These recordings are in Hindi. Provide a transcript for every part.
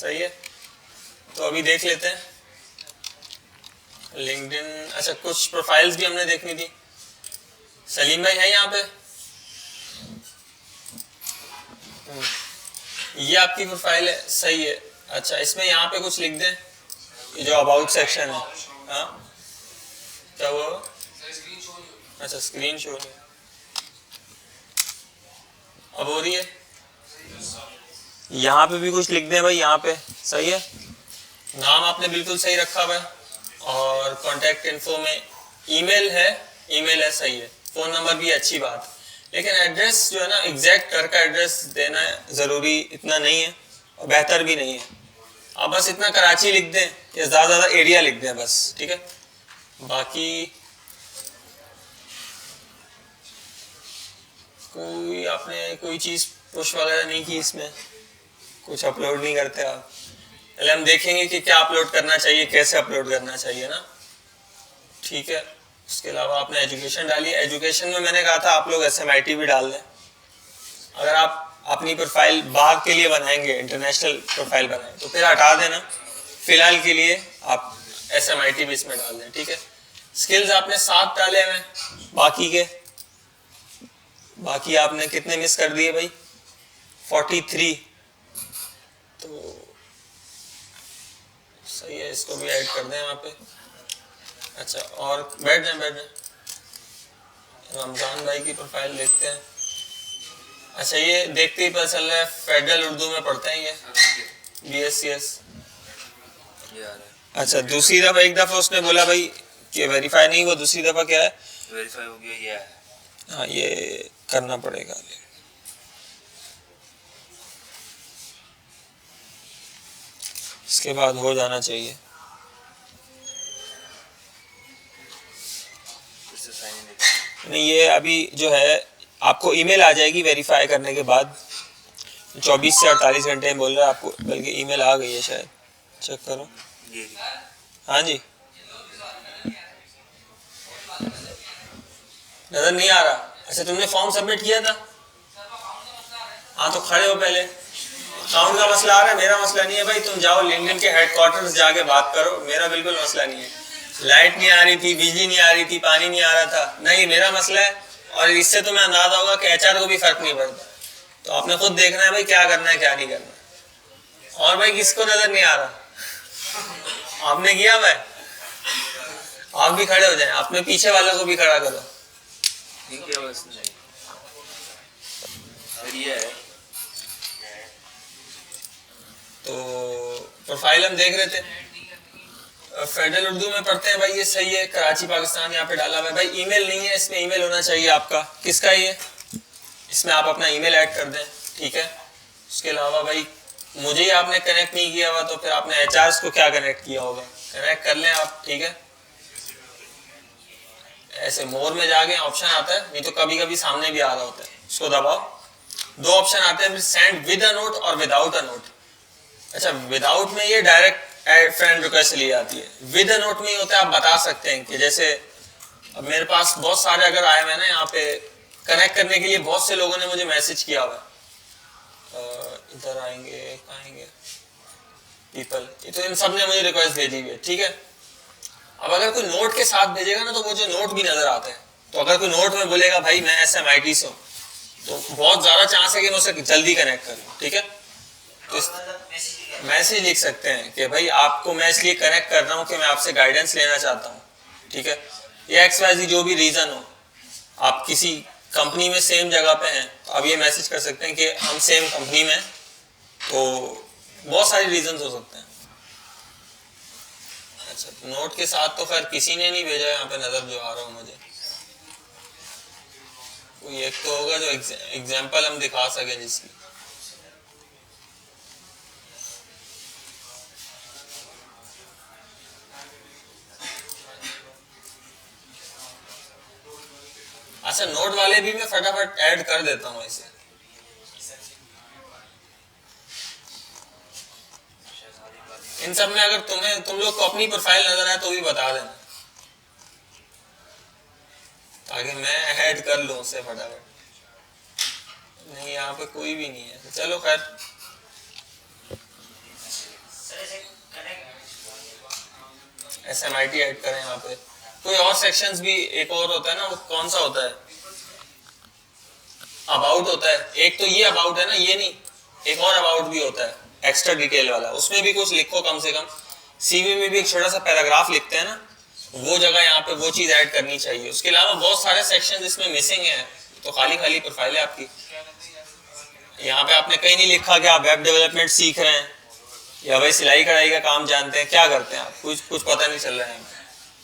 सही है, तो अभी देख लेते हैं लिंक्डइन। अच्छा, कुछ प्रोफाइल्स भी हमने देखनी थी। सलीम भाई है यहाँ पे? ये आपकी प्रोफाइल है, सही है। अच्छा, इसमें यहाँ पे कुछ लिख दें, ये जो अबाउट सेक्शन है। हाँ, क्या हुआ? अच्छा, स्क्रीन शो है, अब हो रही है। यहाँ पे भी कुछ लिख दें भाई, यहाँ पे सही है। नाम आपने बिल्कुल सही रखा हुआ है, और कॉन्टैक्ट इन्फो में ईमेल है, सही है। फ़ोन नंबर भी अच्छी बात, लेकिन एड्रेस जो है ना, एग्जैक्ट घर का एड्रेस देना ज़रूरी इतना नहीं है और बेहतर भी नहीं है। आप बस इतना कराची लिख दें या ज़्यादा एरिया लिख दें बस, ठीक है। बाकी कोई आपने कोई चीज़ पुश वगैरह नहीं की, इसमें कुछ अपलोड नहीं करते आप। पहले हम देखेंगे कि क्या अपलोड करना चाहिए, कैसे अपलोड करना चाहिए ना, ठीक है। उसके अलावा आपने एजुकेशन डाली। एजुकेशन में मैंने कहा था आप लोग SMIT भी डाल दें। अगर आप अपनी प्रोफाइल बाहर के लिए बनाएंगे, इंटरनेशनल प्रोफाइल बनाएंगे, तो फिर हटा देना, फिलहाल के लिए आप SMIT भी इसमें डाल दें, ठीक है। स्किल्स आपने 7 डाले हैं, बाकी आपने कितने मिस कर दिए भाई? 43। तो सही है, इसको भी ऐड कर दें वहाँ पे। अच्छा, और बैठ जाए। रमजान भाई की प्रोफाइल देखते हैं। अच्छा, ये देखते ही पता चल रहा है फेडरल उर्दू में पढ़ते हैं ये, BSCS। अच्छा, दूसरी दफ़ा एक दफ़ा उसने बोला भाई कि वेरीफाई नहीं हुआ, दूसरी दफ़ा क्या है? वेरीफाई हो गया, ये है। हाँ, ये करना पड़ेगा। इसके बाद हो जाना चाहिए। नहीं, ये अभी जो है आपको ईमेल आ जाएगी वेरीफाई करने के बाद, 24 से 48 घंटे में बोल रहा है आपको, बल्कि ईमेल आ गई है शायद, चेक करो। हाँ जी, नजर नहीं आ रहा? अच्छा, तुमने फॉर्म सबमिट किया था? हाँ, तो खड़े हो पहले। अकाउंट का मसला आ रहा है, मेरा मसला नहीं है भाई। तुम जाओ लिंक्डइन के हेडक्वार्टर्स जाके बात करो, मेरा बिल्कुल मसला नहीं है। लाइट नहीं आ रही थी, बिजली नहीं आ रही थी, पानी नहीं आ रहा था, नहीं मेरा मसला है। और इससे तुम्हें अंदाजा होगा कि HR को भी फर्क नहीं पड़ता। तो आपने खुद देखना है भाई क्या करना है क्या नहीं करना। और भाई किसको नजर नहीं आ रहा? आपने किया भाई? आप भी खड़े हो जाए, अपने पीछे वालों को भी खड़ा करो। तो प्रोफाइल हम देख रहे थे, फेडरल उर्दू में पढ़ते हैं भाई, ये सही है। कराची पाकिस्तान यहाँ पे डाला हुआ है भाई। ईमेल नहीं है इसमें, ईमेल होना चाहिए आपका। किसका ये? इसमें आप अपना ईमेल ऐड कर दें, ठीक है। उसके अलावा भाई मुझे ही आपने कनेक्ट नहीं किया हुआ, तो फिर आपने HRs को क्या कनेक्ट किया होगा? कनेक्ट कर लें आप, ठीक है। ऐसे मोर में जाके ऑप्शन आता है, नहीं तो कभी कभी सामने भी आ रहा होता है, उसको दबाओ। 2 ऑप्शन आते हैं, सेंड विद अ नोट और विदाउट अ नोट। अच्छा, विदाउट में ये डायरेक्ट फ्रेंड रिक्वेस्ट ली जाती है। विद अ नोट में होता है, आप बता सकते हैं कि जैसे अब मेरे पास बहुत सारे अगर आए हुए ना यहाँ पे कनेक्ट करने के लिए, बहुत से लोगों ने मुझे मैसेज किया हुआ है। इधर आएंगे पीपल, तो इन सब ने मुझे रिक्वेस्ट भेजी हुई है, ठीक है। अब अगर कोई नोट के साथ भेजेगा ना, तो मुझे नोट भी नजर आते हैं। तो अगर कोई नोट में बोलेगा भाई मैं SMIT से हूँ, तो बहुत ज्यादा चांस है कि मैं उसे जल्दी कनेक्ट करूँ, ठीक है। तो मैसेज लिख सकते हैं कि भाई आपको मैं इसलिए कनेक्ट कर रहा हूँ कि मैं आपसे गाइडेंस लेना चाहता हूँ, ठीक है। या XYZ जो भी रीजन हो, आप किसी कंपनी में सेम जगह पे हैं, तो आप ये मैसेज कर सकते हैं कि हम सेम कंपनी में, तो बहुत सारी रीजन हो सकते हैं। अच्छा, नोट के साथ तो खैर किसी ने नहीं भेजा यहाँ पे, नजर जो आ रहा हूँ मुझे। कोई एक तो होगा जो एग्जाम्पल हम दिखा सके जिसकी। अच्छा, नोट वाले भी मैं फटाफट ऐड कर देता हूँ इसे। इन सब में अगर तुम लोग को अपनी प्रोफाइल नजर आए तो भी बता देना, ताकि मैं ऐड कर लूँ उसे फटाफट। नहीं, यहाँ पे कोई भी नहीं है, चलो खैर। SMIT ऐड करें यहाँ पे। कोई और सेक्शंस भी एक और होता है ना, वो कौन सा होता है, अबाउट होता है। एक तो ये अबाउट है ना, ये नहीं, एक और अबाउट भी होता है एक्स्ट्रा डिटेल वाला, उसमें भी कुछ लिखो कम से कम। CV में भी एक छोटा सा पैराग्राफ लिखते हैं ना, वो जगह यहाँ पे वो चीज ऐड करनी चाहिए। उसके अलावा बहुत सारे सेक्शन इसमें मिसिंग है, तो खाली खाली प्रोफाइल है आपकी। यहाँ पे आपने कहीं नहीं लिखा कि आप वेब डेवलपमेंट सीख रहे हैं या भाई सिलाई कढ़ाई का काम जानते हैं, क्या करते हैं आप, कुछ पता नहीं चल रहा है।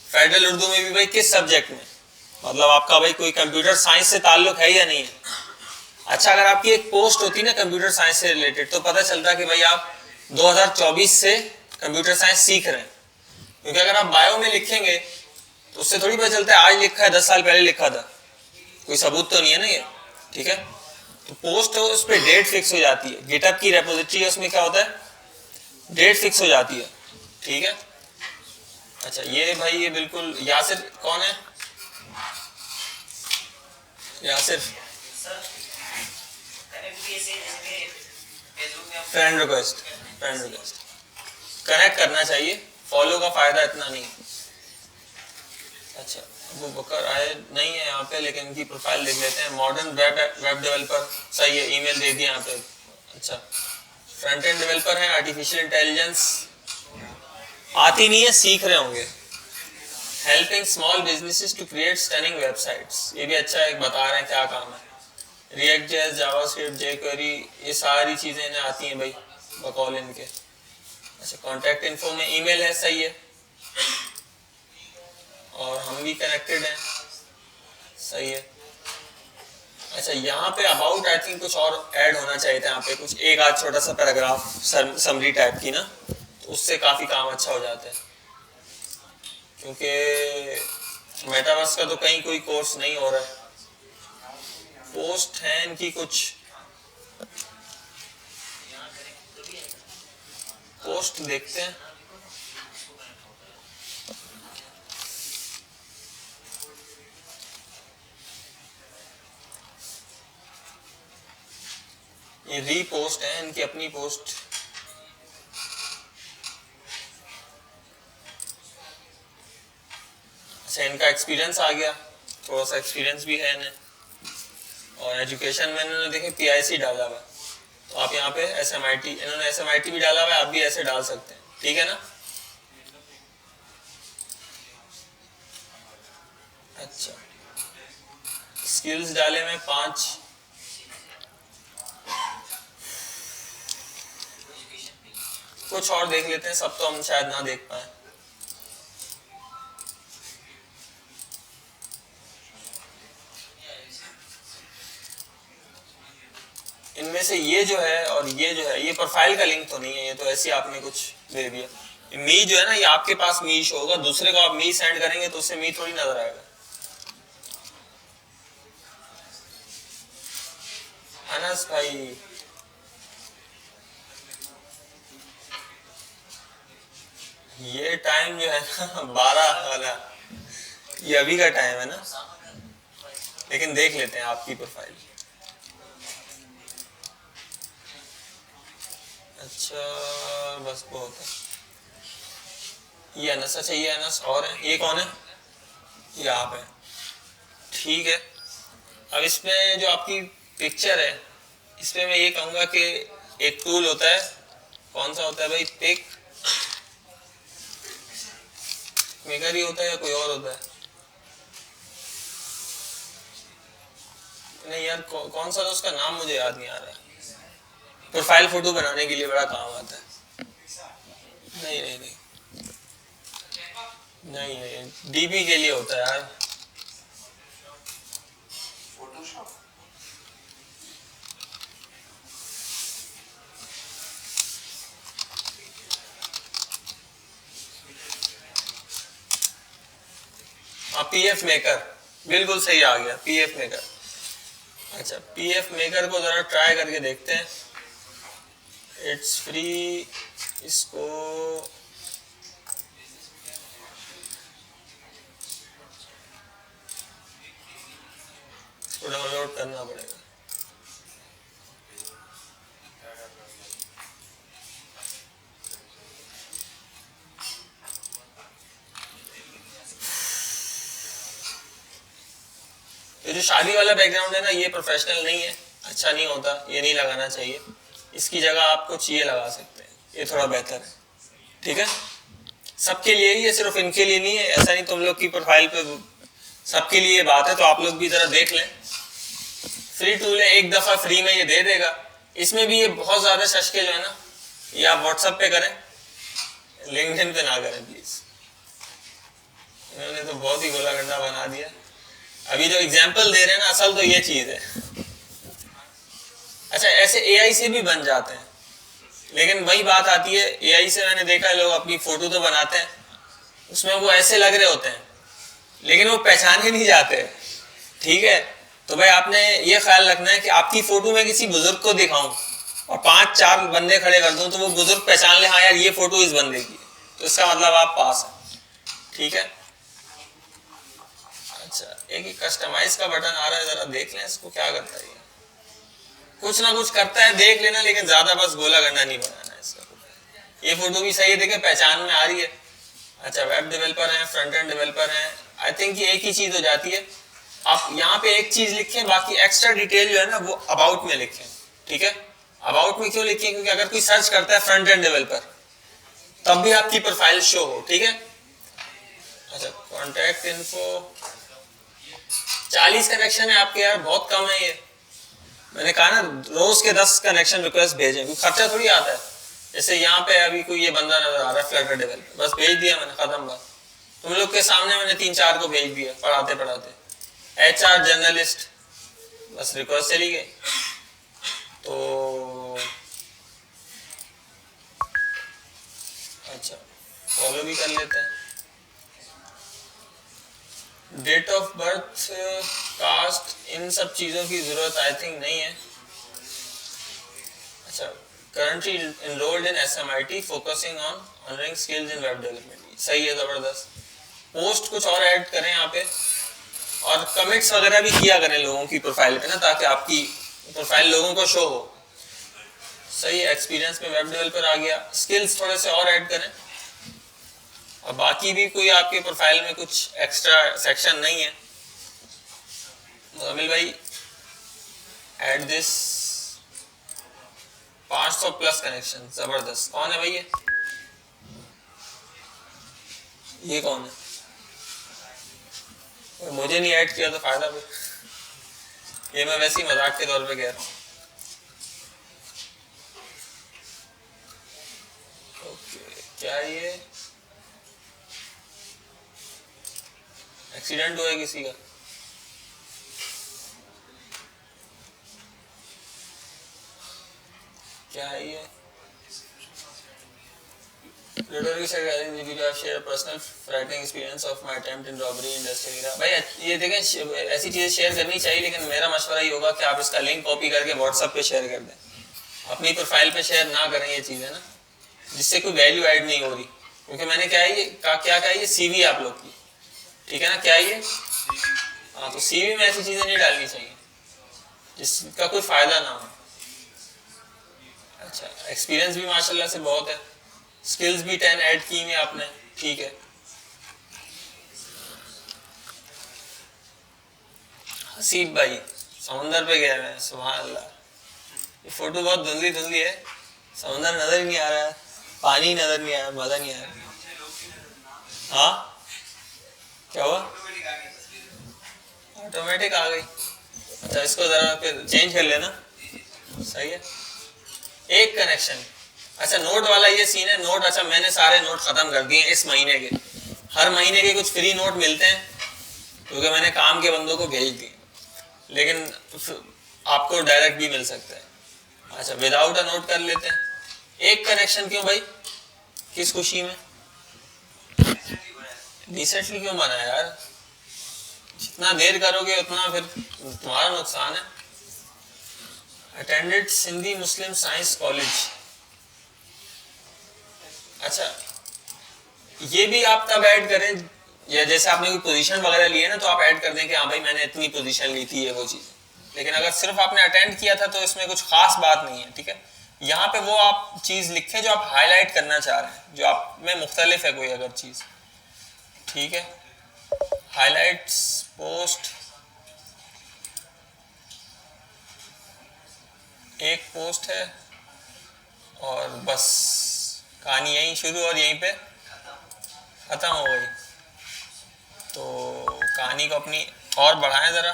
फेडरल उर्दू में भी भाई किस सब्जेक्ट में, मतलब आपका भाई कोई कंप्यूटर साइंस से ताल्लुक है या नहीं है। अच्छा, अगर आपकी एक पोस्ट होती ना कंप्यूटर साइंस से रिलेटेड, तो पता चलता कि भाई आप 2024 से कंप्यूटर साइंस सीख रहे हैं। क्योंकि अगर आप बायो में लिखेंगे तो उससे थोड़ी पता चलता है आज लिखा है 10 साल पहले लिखा था, कोई सबूत तो नहीं है ना ये, ठीक है। तो पोस्ट हो, उस पर डेट फिक्स हो जाती है। गिटहब की रेपोजिटरी है, उसमें क्या होता है, डेट फिक्स हो जाती है, ठीक है। अच्छा, ये भाई ये बिल्कुल, यासिर कौन है, यासिर फ्रेंड रिक्वेस्ट कनेक्ट करना चाहिए, फॉलो का फायदा इतना नहीं। अच्छा, वो बकर आए नहीं है यहाँ पे, लेकिन इनकी प्रोफाइल देख लेते हैं। मॉडर्न वेब डेवलपर, सही है, ईमेल दे दिया यहाँ पे। अच्छा, फ्रंट एंड डेवलपर है, आर्टिफिशियल इंटेलिजेंस आती नहीं है, सीख रहे होंगे। Helping small businesses to create stunning websites, ये भी अच्छा है, बता रहे हैं क्या काम है। रिएक्ट जेएस, जावास्क्रिप्ट, जेक्वेरी, ये सारी चीजें इन्हें आती हैं भाई बकौल इनके। अच्छा, कॉन्टैक्ट इन्फो में ईमेल है, सही है, और हम भी कनेक्टेड हैं, सही है। अच्छा, यहाँ पे अबाउट आई थिंक कुछ और ऐड होना चाहिए था, यहाँ पे कुछ एक आध छोटा सा पैराग्राफ समरी टाइप की ना, तो उससे काफी काम अच्छा हो जाता है। क्योंकि मेटावर्स का तो कहीं कोई कोर्स नहीं हो रहा है। पोस्ट है इनकी कुछ, पोस्ट देखते हैं। ये रीपोस्ट है इनकी अपनी पोस्ट। अच्छा, इनका एक्सपीरियंस आ गया, थोड़ा सा एक्सपीरियंस भी है इन्हें, और एजुकेशन में इन्होंने देखे PIC डाला हुआ, तो आप यहाँ पे SMIT, इन्होंने SMIT भी डाला हुआ है, आप भी ऐसे डाल सकते हैं, ठीक है ना। अच्छा, स्किल्स डाले में 5, कुछ और देख लेते हैं, सब तो हम शायद ना देख पाए। इनमें से ये जो है और ये जो है, ये प्रोफाइल का लिंक तो नहीं है, ये तो ऐसे आपने कुछ दे दिया। मी जो है ना, ये आपके पास मी शो होगा, दूसरे को आप मी सेंड करेंगे तो उससे मी थोड़ी नजर आएगा, अनस भाई। ये टाइम जो है ना 12 वाला, ये अभी का टाइम है ना, लेकिन देख लेते हैं आपकी प्रोफाइल। अच्छा, बस बहुत है। ये अनस, अच्छा ये अनस और है, ये कौन है, ये आप है, ठीक है। अब इसमें जो आपकी पिक्चर है, इसमें मैं ये कहूँगा कि एक टूल होता है, कौन सा होता है भाई, पिक मेकर ही होता है या कोई और होता है, नहीं यार कौन सा, तो उसका नाम मुझे याद नहीं आ रहा। प्रोफाइल फोटो बनाने के लिए बड़ा काम आता है। नहीं नहीं नहीं नहीं, नहीं DP के लिए होता है यार, फोटोशॉप। PF मेकर, बिल्कुल सही आ गया, PF मेकर। अच्छा, PF मेकर को जरा ट्राई करके देखते हैं, इट्स फ्री, इसको डाउनलोड करना पड़ेगा। जो शादी वाला बैकग्राउंड है ना, ये प्रोफेशनल नहीं है, अच्छा नहीं होता, ये नहीं लगाना चाहिए। इसकी जगह आप कुछ ये लगा सकते हैं, ये थोड़ा बेहतर है, ठीक है। सबके लिए ही है, सिर्फ इनके लिए नहीं है, ऐसा नहीं तुम लोग की प्रोफाइल पे सबके लिए बात है, तो आप लोग भी जरा देख लें। फ्री टूल है, एक दफा फ्री में ये दे देगा। इसमें भी ये बहुत ज्यादा शशके जो है ना, ये आप व्हाट्सएप पे करें, लिंक्डइन पे ना करें प्लीज। इन्होंने तो बहुत ही गोला गंडा बना दिया। अभी जो एग्जाम्पल दे रहे हैं ना, असल तो ये चीज है। अच्छा, ऐसे एआई से भी बन जाते हैं, लेकिन वही बात आती है, एआई से मैंने देखा है लोग अपनी फोटो तो बनाते हैं, उसमें वो ऐसे लग रहे होते हैं, लेकिन वो पहचाने नहीं जाते, ठीक है। तो भाई आपने ये ख्याल रखना है कि आपकी फोटो में किसी बुजुर्ग को दिखाऊं और 5-4 बंदे खड़े कर दूं, तो वो बुजुर्ग पहचान ले, हाँ यार ये फोटो इस बंदे की है, तो इसका मतलब आप पास है, ठीक है। अच्छा, एक ही कस्टमाइज का बटन आ रहा है, जरा देख लें इसको क्या करता है। कुछ ना कुछ करता है, देख लेना, लेकिन ज्यादा बस गोला गंडा नहीं बनाना है इसका। ये फोटो भी सही है, देखे पहचान में आ रही है। अच्छा, वेब डेवलपर हैं, फ्रंट एंड डेवलपर हैं, आई थिंक ये एक ही चीज हो जाती है। आप यहाँ पे एक चीज लिखें, बाकी एक्स्ट्रा डिटेल जो है ना वो अबाउट में लिखें, ठीक है। अबाउट में क्यों लिखें, क्योंकि अगर कोई सर्च करता है फ्रंट एंड डेवलपर, तब भी आपकी प्रोफाइल शो हो, ठीक है। अच्छा, कॉन्टैक्ट इन्फो 40 कनेक्शन है आपके, यार बहुत कम है ये। मैंने कहा ना रोज के 10 कनेक्शन रिक्वेस्ट भेजें, कोई खर्चा थोड़ी आता है। जैसे यहाँ पे अभी कोई ये बंदा नजर आ रहा है फ्लटर डेवलपर, बस भेज दिया मैंने, खत्म बात। तुम लोग के सामने मैंने 3-4 को भेज दिया पढ़ाते पढ़ाते। HR जर्नलिस्ट, बस रिक्वेस्ट चली गई। तो अच्छा, फॉलो भी कर लेते हैं। डेट ऑफ बर्थ, कास्ट, इन सब चीज़ों की ज़रूरत आई थिंक नहीं है। अच्छा, currently enrolled in SMIT focusing on honouring skills in web development, सही है, ज़बरदस्त। पोस्ट कुछ और ऐड करें यहाँ पे, और कमेंट्स वगैरह भी किया करें लोगों की प्रोफाइल पे ना, ताकि आपकी प्रोफाइल लोगों को शो हो। सही है, एक्सपीरियंस में वेब डेवलपर आ गया। स्किल्स थोड़े से और ऐड करें, और बाकी भी कोई आपके प्रोफाइल में कुछ एक्स्ट्रा सेक्शन नहीं है। अमिल भाई, ऐड दिस 500 प्लस कनेक्शन, जबरदस्त। कौन है भाई ये कौन है? मुझे नहीं ऐड किया तो फायदा भी, ये मैं वैसे ही मजाक के तौर पे कह रहा हूँ। ओके, क्या ये एक्सीडेंट हुआ है किसी का? क्या है ये? भाई ये देखें, ऐसी चीजें शेयर करनी चाहिए, लेकिन मेरा मशवरा ये होगा कि आप इसका लिंक कॉपी करके व्हाट्सएप पे शेयर कर दें, अपनी प्रोफाइल पे शेयर ना करें ये चीजें ना, जिससे कोई वैल्यू ऐड नहीं हो रही। क्योंकि मैंने क्या है ये क्या कहा, ये CV आप लोग की, ठीक है ना, क्या ये, हाँ, तो CV में ऐसी चीजें नहीं डालनी चाहिए जिसका कोई फायदा ना हो। अच्छा, एक्सपीरियंस भी माशाल्लाह से बहुत है, स्किल्स भी 10 ऐड की हुई आपने, ठीक है। हसीब भाई समुंदर पे गए हैं, सुभान अल्लाह। ये फोटो बहुत धुंधली धुंधली है, समुंदर नजर नहीं आ रहा है, पानी नजर नहीं आ रहा, मजा नहीं आ रहा। हाँ, क्या हुआ? ऑटोमेटिक आ गई। अच्छा, इसको जरा फिर चेंज कर लेना, सही है। एक कनेक्शन। अच्छा, नोट वाला ये सीन है, नोट। अच्छा, मैंने सारे नोट खत्म कर दिए इस महीने के। हर महीने के कुछ फ्री नोट मिलते हैं, क्योंकि मैंने काम के बंदों को भेज दिए, लेकिन आपको डायरेक्ट भी मिल सकता है। अच्छा, विदाउट अ नोट कर लेते हैं। एक कनेक्शन क्यों भाई, किस खुशी में? रिसेंटली क्यों बना यार? जितना देर करोगे उतना फिर तुम्हारा नुकसान है। अटेंडेड सिंधी मुस्लिम साइंस कॉलेज। अच्छा, ये भी आप तब ऐड करें, या जैसे आपने कोई पोजीशन वगैरह ली है ना, तो आप ऐड कर दें कि हाँ भाई मैंने इतनी पोजीशन ली थी, ये वो चीज़। लेकिन अगर सिर्फ आपने अटेंड किया था तो इसमें कुछ खास बात नहीं है, ठीक है। यहाँ पे वो आप चीज़ लिखें जो आप हाईलाइट करना चाह रहे हैं, जो आप में मुख्तलिफ है कोई अगर चीज़, ठीक है। हाईलाइट्स पोस्ट एक पोस्ट है और बस कहानी यहीं शुरू और यहीं पे ख़त्म हो गई। तो कहानी को अपनी और बढ़ाएं ज़रा।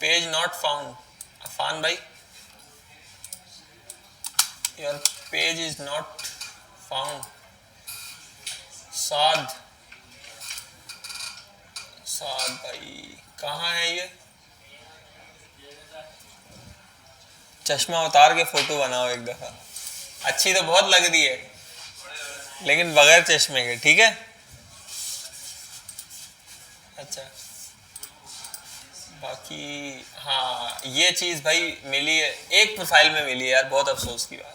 Page not found. अफान भाई, your page is not found. Saad Saad भाई कहाँ है ये? चश्मा उतार के फोटो बनाओ एक दफ़ा। अच्छी तो बहुत लग रही है लेकिन बगैर चश्मे के, ठीक है? अच्छा, बाकी हाँ ये चीज़ भाई मिली है, एक प्रोफाइल में मिली है यार, बहुत अफसोस की बात।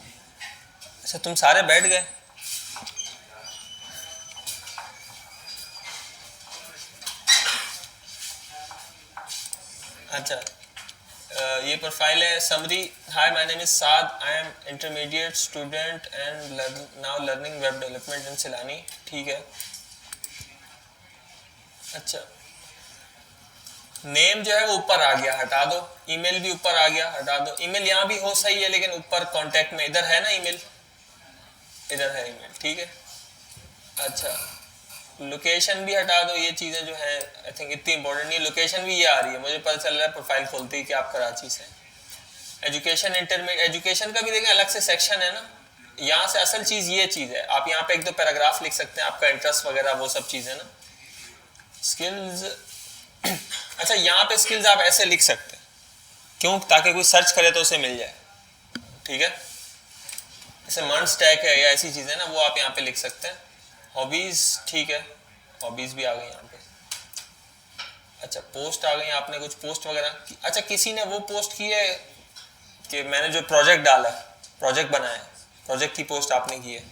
अच्छा तुम सारे बैठ गए? अच्छा ये प्रोफाइल है summary. Hi my name is Saad, I am intermediate student and now learning web development in सिलानी। ठीक है। अच्छा नेम जो है वो ऊपर आ गया, हटा दो। ईमेल भी ऊपर आ गया, हटा दो। ईमेल यहाँ भी हो सही है लेकिन ऊपर कांटेक्ट में इधर है ना ईमेल, इधर है ईमेल, ठीक है। अच्छा लोकेशन भी हटा दो। ये चीज़ें जो है आई थिंक इतनी इंपॉर्टेंट नहीं। लोकेशन भी ये आ रही है, मुझे पता चल रहा है प्रोफाइल खोलते ही कि आप कराची से। एजुकेशन इंटरमीडिएट, एजुकेशन का भी देखें अलग से सेक्शन है ना। यहाँ से असल चीज़ ये चीज़ है, आप यहाँ पे एक दो पैराग्राफ लिख सकते हैं, आपका इंटरेस्ट वगैरह वो सब चीज़ें ना। स्किल्स अच्छा यहाँ पे स्किल्स आप ऐसे लिख सकते हैं, क्यों? ताकि कोई सर्च करे तो उसे मिल जाए, ठीक है। जैसे मर्न स्टैक है या ऐसी चीज़ें ना, वो आप यहाँ पे लिख सकते हैं। हॉबीज़, ठीक है, हॉबीज़ भी आ गई यहाँ पे। अच्छा पोस्ट आ गई, आपने कुछ पोस्ट वगैरह। अच्छा किसी ने वो पोस्ट की है कि मैंने जो प्रोजेक्ट डाला है, प्रोजेक्ट बनाया है, प्रोजेक्ट की पोस्ट आपने की है।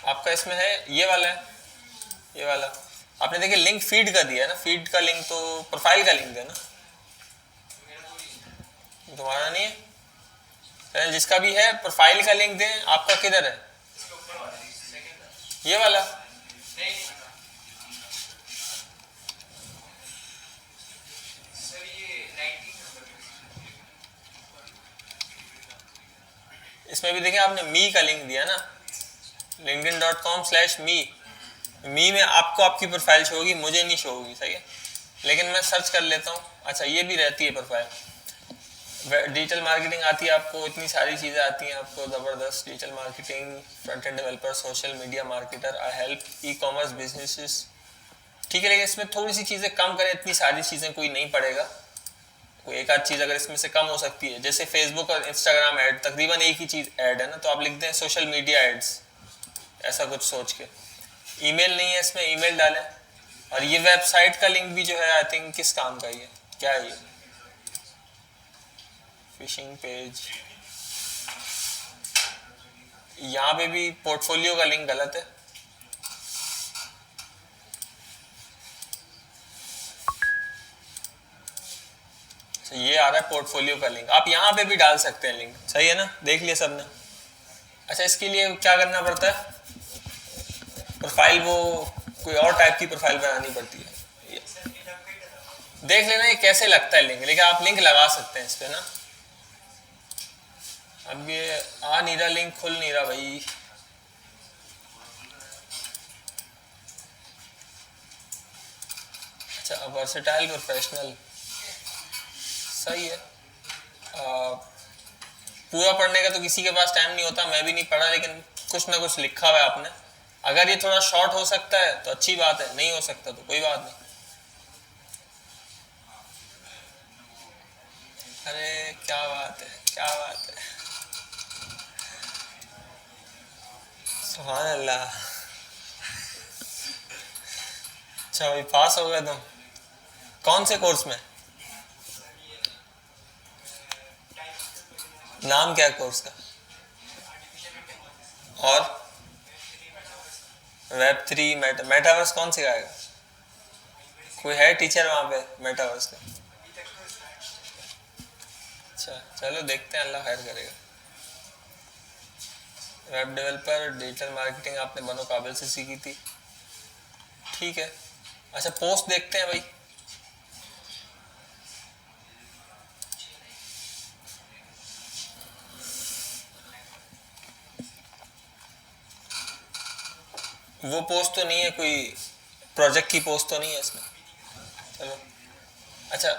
आपका इसमें है ये वाला है, ये वाला आपने देखिए लिंक फीड का दिया है ना। फीड का लिंक तो प्रोफाइल का लिंक है ना, तुम्हारा नहीं है। जिसका भी है प्रोफाइल का लिंक दें। आपका किधर है? ये वाला। इसमें भी देखिए आपने मी का लिंक दिया ना, linkedin.com/me। मी में आपको आपकी प्रोफाइल शो होगी, मुझे नहीं शो होगी, सही है। लेकिन मैं सर्च कर लेता हूँ। अच्छा ये भी रहती है प्रोफाइल। डिजिटल मार्केटिंग आती है आपको, इतनी सारी चीज़ें आती हैं आपको ज़बरदस्त। Digital marketing, front end developer, social media marketer, I help e commerce businesses, ठीक है। लेकिन इसमें थोड़ी सी चीज़ें कम करें, इतनी सारी चीज़ें कोई नहीं पड़ेगा। कोई एक आध चीज़ अगर इसमें से कम हो सकती है, जैसे फेसबुक और इंस्टाग्राम ऐड तकरीबन एक ही चीज़ ऐड है ना, तो आप लिख दें सोशल मीडिया एड्स, ऐसा कुछ सोच के। ईमेल नहीं है इसमें, ईमेल डालें। और ये वेबसाइट का लिंक भी जो है आई थिंक किस काम का ही है, क्या है ये? Fishing page. यहाँ पे भी पोर्टफोलियो का लिंक गलत है। तो ये आ रहा है पोर्टफोलियो का लिंक, आप यहाँ पे भी डाल सकते हैं लिंक, सही है ना, देख लिया सबने। अच्छा इसके लिए क्या करना पड़ता है? प्रोफाइल वो कोई और टाइप की प्रोफाइल बनानी पड़ती है। देख लेना ये कैसे लगता है लिंक, लेकिन आप लिंक लगा सकते हैं इस पे ना। अब ये आ नहीं रहा, लिंक खुल नहीं रहा भाई। अच्छा वर्सेटाइल प्रोफेशनल, सही है। पूरा पढ़ने का तो किसी के पास टाइम नहीं होता, मैं भी नहीं पढ़ा, लेकिन कुछ ना कुछ लिखा हुआ है आपने। अगर ये थोड़ा शॉर्ट हो सकता है तो अच्छी बात है, नहीं हो सकता तो कोई बात नहीं। अरे क्या बात है, क्या बात है, सुभान अल्लाह। अच्छा भाई पास हो गए तुम? कौन से कोर्स में? नाम क्या है कोर्स का? और Web3 मेटावर्स कौन सिखाएगा? कोई है टीचर वहाँ पे मेटावर्स का? अच्छा चलो देखते हैं, अल्लाह खैर करेगा। वेब डेवलपर, डिजिटल मार्केटिंग आपने बनो काबिल से सीखी थी, ठीक है। अच्छा पोस्ट देखते हैं भाई। वो पोस्ट तो नहीं है, कोई प्रोजेक्ट की पोस्ट तो नहीं है इसमें। चलो अच्छा,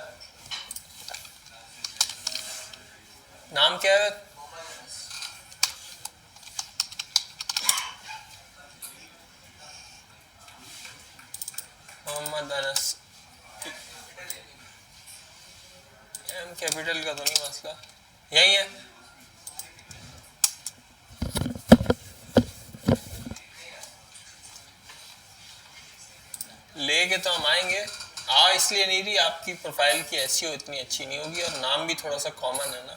नाम क्या है? मोहम्मद अनस। एम कैपिटल का तो नहीं मसला, यही है। लेके तो हम आएंगे, इसलिए नहीं रही, आपकी प्रोफाइल की एसईओ इतनी अच्छी नहीं होगी और नाम भी थोड़ा सा कॉमन है ना।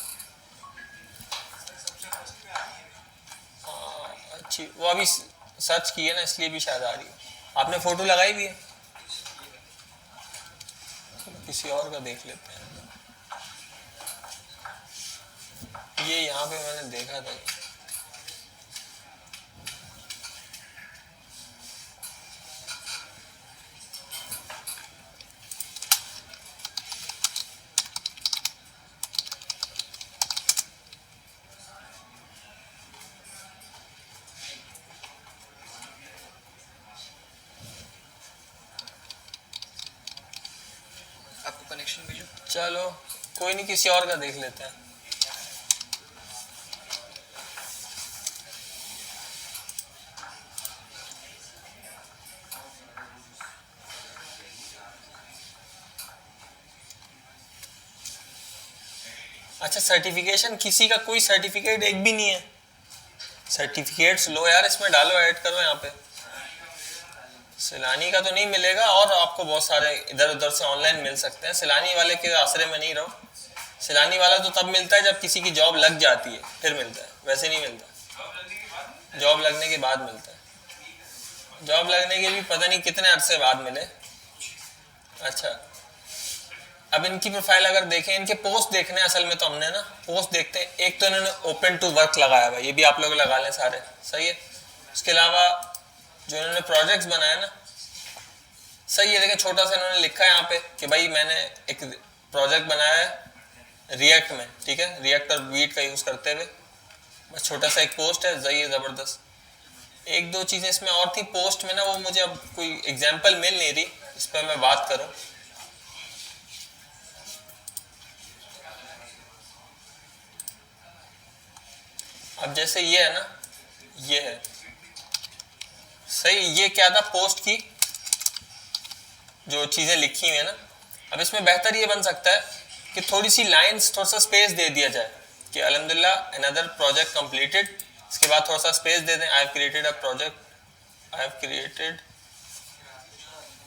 अच्छी, वो अभी सर्च की है ना, इसलिए भी शायद आ रही है। आपने फोटो लगाई भी है, किसी और का देख लेते हैं। ये यहाँ पे मैंने देखा था। आपको कनेक्शन भेजो। चलो कोई नहीं, किसी और का देख लेते हैं। अच्छा, सर्टिफिकेशन किसी का कोई सर्टिफिकेट एक भी नहीं है। सर्टिफिकेट्स लो यार, इसमें डालो, ऐड करो यहाँ पे। सैलानी का तो नहीं मिलेगा, और आपको बहुत सारे इधर उधर से ऑनलाइन मिल सकते हैं। सैलानी वाले के आसरे में नहीं रहो। सैलानी वाला तो तब मिलता है जब किसी की जॉब लग जाती है, फिर मिलता है, वैसे नहीं मिलता। जॉब लगने के बाद मिलता है। जॉब लगने के भी पता नहीं कितने अरसे बाद मिले। अच्छा, अब इनकी प्रोफाइल अगर देखें, इनके पोस्ट देखने असल में तो हमने ना पोस्ट देखते हैं। एक तो इन्होंने ओपन टू वर्क लगाया हुआ, ये भी आप लोग लगा लें सारे, सही है। उसके अलावा जो इन्होंने प्रोजेक्ट्स बनाया ना, सही है। देखें, छोटा सा इन्होंने लिखा है यहाँ पे कि भाई मैंने एक प्रोजेक्ट बनाया है रिएक्ट में, ठीक है, रिएक्ट और वीट का यूज़ करते हुए। बस छोटा सा एक पोस्ट है, सही है, ज़बरदस्त। एक दो चीज़ें इसमें और थी पोस्ट में ना, वो मुझे अब कोई एग्जाम्पल मिल नहीं रही, इस पर मैं बात करूँ। अब जैसे ये है ना, ये है सही, ये क्या था, पोस्ट की जो चीज़ें लिखी हुई है ना। अब इसमें बेहतर ये बन सकता है कि थोड़ी सी लाइंस, थोड़ा सा स्पेस दे दिया जाए कि अल्हम्दुलिल्लाह अनदर प्रोजेक्ट कंप्लीटेड। इसके बाद थोड़ा सा स्पेस दे दें, I have created a project, I have created,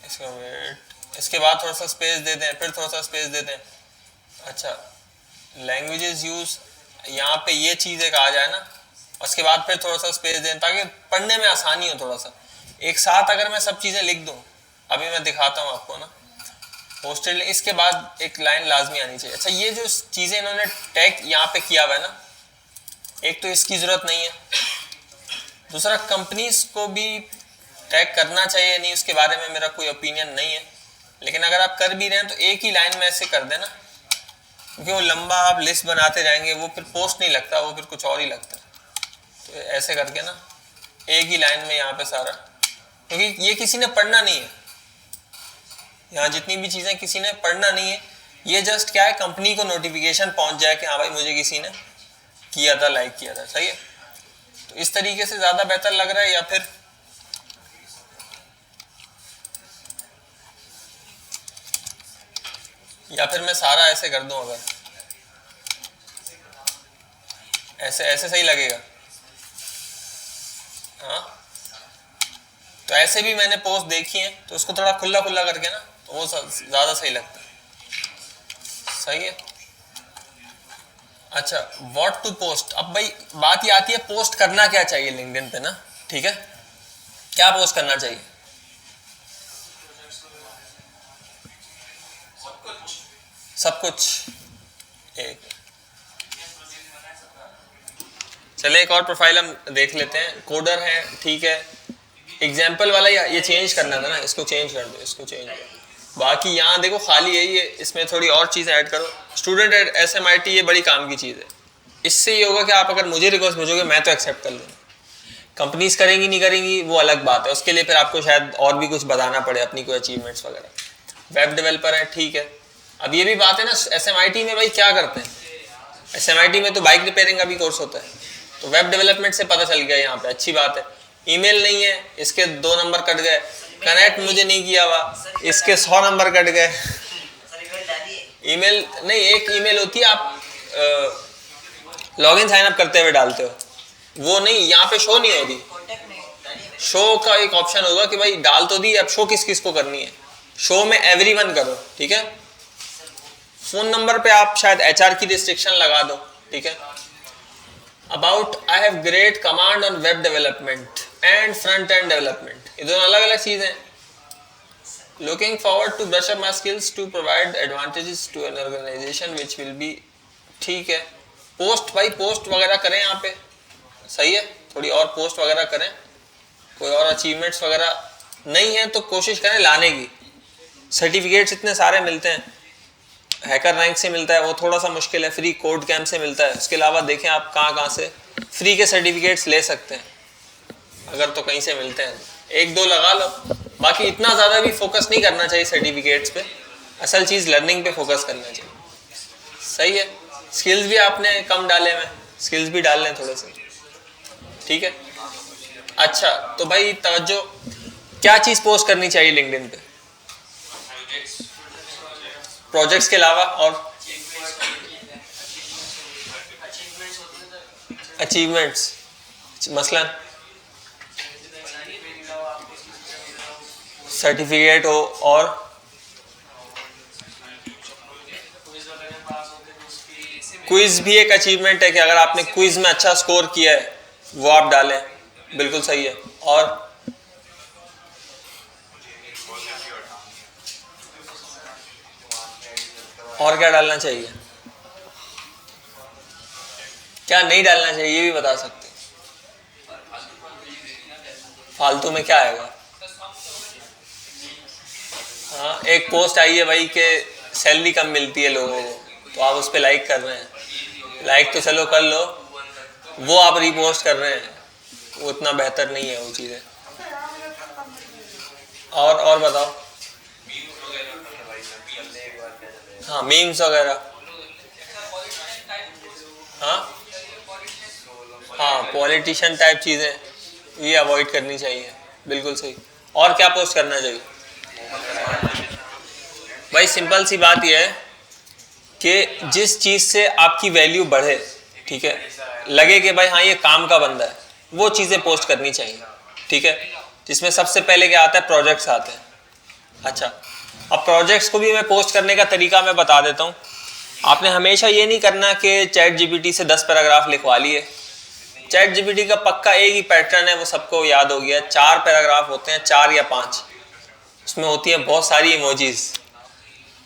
इसका वेट, इसके बाद थोड़ा सा स्पेस दे दें, फिर थोड़ा सा स्पेस दे दें। अच्छा, लैंग्वेजेस यूज, यहाँ पे ये चीज़ एक आ जाए ना, उसके बाद फिर थोड़ा सा स्पेस दें ताकि पढ़ने में आसानी हो। थोड़ा सा एक साथ अगर मैं सब चीज़ें लिख दूँ, अभी मैं दिखाता हूँ आपको ना, पोस्टेड, इसके बाद एक लाइन लाजमी आनी चाहिए। अच्छा, ये जो चीज़ें इन्होंने टैग यहाँ पे किया हुआ है ना, एक तो इसकी ज़रूरत नहीं है, दूसरा कंपनीज को भी टैग करना चाहिए नहीं, उसके बारे में मेरा कोई ओपिनियन नहीं है। लेकिन अगर आप कर भी रहे हैं तो एक ही लाइन में ऐसे कर देना, क्योंकि वो लंबा आप लिस्ट बनाते जाएंगे, वो फिर पोस्ट नहीं लगता, वो फिर कुछ और ही लगता है। तो ऐसे करके ना एक ही लाइन में यहाँ पे सारा, क्योंकि ये किसी ने पढ़ना नहीं है, यहाँ जितनी भी चीज़ें किसी ने पढ़ना नहीं है। ये जस्ट क्या है, कंपनी को नोटिफिकेशन पहुँच जाए कि हाँ भाई मुझे किसी ने किया था, लाइक किया था, सही है। तो इस तरीके से ज़्यादा बेहतर लग रहा है, या फिर मैं सारा ऐसे कर दूं, अगर ऐसे ऐसे सही लगेगा। हाँ, तो ऐसे भी मैंने पोस्ट देखी है, तो उसको थोड़ा खुला खुला करके ना, तो वो ज़्यादा सही लगता है, सही है। अच्छा, व्हाट टू पोस्ट, अब भाई बात ये आती है पोस्ट करना क्या चाहिए लिंक्डइन पे ना, ठीक है, क्या पोस्ट करना चाहिए? सब कुछ। एक चले, एक और प्रोफाइल हम देख लेते हैं, कोडर है, ठीक है। एग्जाम्पल वाला ये चेंज करना था ना, इसको चेंज कर दो, इसको चेंज कर। बाकी यहाँ देखो खाली है ये, इसमें थोड़ी और चीज़ें ऐड करो। स्टूडेंट एट SMIT, ये बड़ी काम की चीज़ है। इससे ये होगा कि आप अगर मुझे रिक्वेस्ट भेजोगे मैं तो एक्सेप्ट कर लूँगा। कंपनीज करेंगी नहीं करेंगी वो अलग बात है, उसके लिए फिर आपको शायद और भी कुछ बताना पड़े अपनी कोई अचीवमेंट्स वगैरह। वेब डेवलपर है, ठीक है। अब ये भी बात है ना, SMIT में भाई क्या करते हैं, SMIT में तो बाइक रिपेयरिंग का भी कोर्स होता है, तो वेब डेवलपमेंट से पता चल गया यहाँ पे, अच्छी बात है। ईमेल नहीं है, इसके 2 नंबर कट गए, कनेक्ट मुझे नहीं किया हुआ, इसके 100 नंबर कट गए। ईमेल नहीं, एक ईमेल होती है आप लॉगिन साइन अप करते हुए डालते हो, वो नहीं, यहाँ पे शो नहीं होगी। शो का एक ऑप्शन होगा कि भाई डाल तो दी, अब शो किस किस को करनी है, शो में एवरीवन करो, ठीक है। फोन नंबर पे आप शायद HR की रिस्ट्रिक्शन लगा दो, ठीक है। About I have great command on web development and front end development, ये दोनों अलग अलग चीजें हैं। Looking forward to brush up my skills to provide advantages to an organization which will be, ठीक है। पोस्ट भाई, पोस्ट वगैरह करें यहाँ पे, सही है, थोड़ी और पोस्ट वगैरह करें, कोई और अचीवमेंट्स वगैरह नहीं है तो कोशिश करें लाने की। सर्टिफिकेट्स इतने सारे मिलते हैं, हैकर रैंक से मिलता है, वो थोड़ा सा मुश्किल है, फ्री कोड कैंप से मिलता है, उसके अलावा देखें आप कहाँ कहाँ से फ्री के सर्टिफिकेट्स ले सकते हैं, अगर तो कहीं से मिलते हैं 1-2 लगा लो। बाकी इतना ज़्यादा भी फोकस नहीं करना चाहिए सर्टिफिकेट्स पे, असल चीज़ लर्निंग पे फोकस करना चाहिए, सही है। स्किल्स भी आपने कम डाले में, स्किल्स भी डाल लें थोड़े से, ठीक है। अच्छा तो भाई तवज्जो, क्या चीज़ पोस्ट करनी चाहिए लिंक्डइन पे प्रोजेक्ट्स के अलावा, और अचीवमेंट्स, मसलन सर्टिफिकेट हो, और क्विज भी एक अचीवमेंट है कि अगर आपने क्विज में अच्छा स्कोर किया है वो आप डालें, बिल्कुल सही है। और क्या डालना चाहिए, क्या नहीं डालना चाहिए ये भी बता सकते हैं। फालतू में क्या आएगा, हाँ एक पोस्ट आई है भाई कि सैलरी कम मिलती है लोगों को, तो आप उस पर लाइक कर रहे हैं, लाइक तो चलो कर लो, वो आप रीपोस्ट कर रहे हैं, वो इतना बेहतर नहीं है वो चीज़ें। और बताओ, हाँ मीम्स वगैरह, हाँ पॉलिटिशियन टाइप चीज़ें ये अवॉइड करनी चाहिए, बिल्कुल सही। और क्या पोस्ट करना चाहिए भाई, सिंपल सी बात यह है कि जिस चीज़ से आपकी वैल्यू बढ़े, ठीक है, लगे कि भाई हाँ ये काम का बंदा है, वो चीज़ें पोस्ट करनी चाहिए, ठीक है। जिसमें सबसे पहले क्या आता है, प्रोजेक्ट्स आते हैं। अच्छा अब प्रोजेक्ट्स को भी मैं पोस्ट करने का तरीका मैं बता देता हूँ। आपने हमेशा ये नहीं करना कि ChatGPT से 10 पैराग्राफ लिखवा लिए। ChatGPT का पक्का एक ही पैटर्न है, वो सबको याद हो गया, 4 पैराग्राफ होते हैं, 4 या 5, उसमें होती हैं बहुत सारी इमोजीज,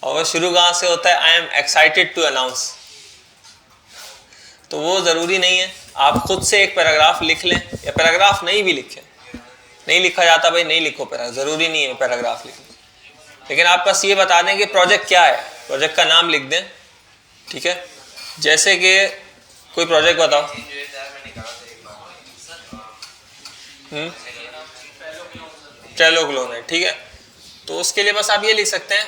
और वो शुरू कहाँ से होता है, I am excited to announce. तो वो ज़रूरी नहीं है, आप खुद से एक पैराग्राफ लिख लें, या पैराग्राफ नहीं भी लिखें, नहीं लिखा जाता भाई नहीं लिखो पैराग्राफ, ज़रूरी नहीं है पैराग्राफ लिखना, लेकिन आप बस ये बता दें कि प्रोजेक्ट क्या है, प्रोजेक्ट का नाम लिख दें, ठीक है। जैसे कि कोई प्रोजेक्ट बताओ, ट्रेलो क्लोन है, ठीक है, तो उसके लिए बस आप ये लिख सकते हैं,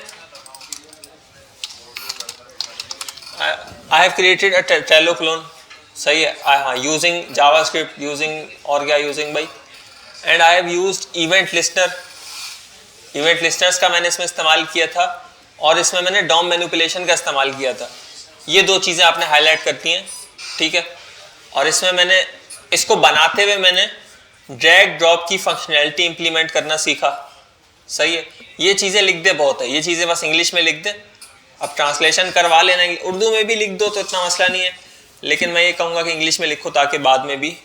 I have created a Trello clone, सही है, हाँ यूजिंग जावास्क्रिप्ट, यूजिंग और क्या यूजिंग भाई, and I have used event listener, event listeners का मैंने इसमें इस्तेमाल किया था, और इसमें मैंने डॉम मैनिपुलेशन का इस्तेमाल किया था। ये 2 चीज़ें आपने हाईलाइट करती हैं, ठीक है। और इसमें मैंने इसको बनाते हुए मैंने ड्रैग ड्रॉप की फंक्शनैलिटी इंप्लीमेंट करना सीखा, सही है। ये चीज़ें लिख दे बहुत है, ये चीज़ें बस इंग्लिश में लिख दे, अब ट्रांसलेशन करवा लेना, उर्दू में भी लिख दो तो इतना मसला नहीं है, लेकिन मैं ये कहूँगा कि इंग्लिश में लिखो ताकि बाद में भी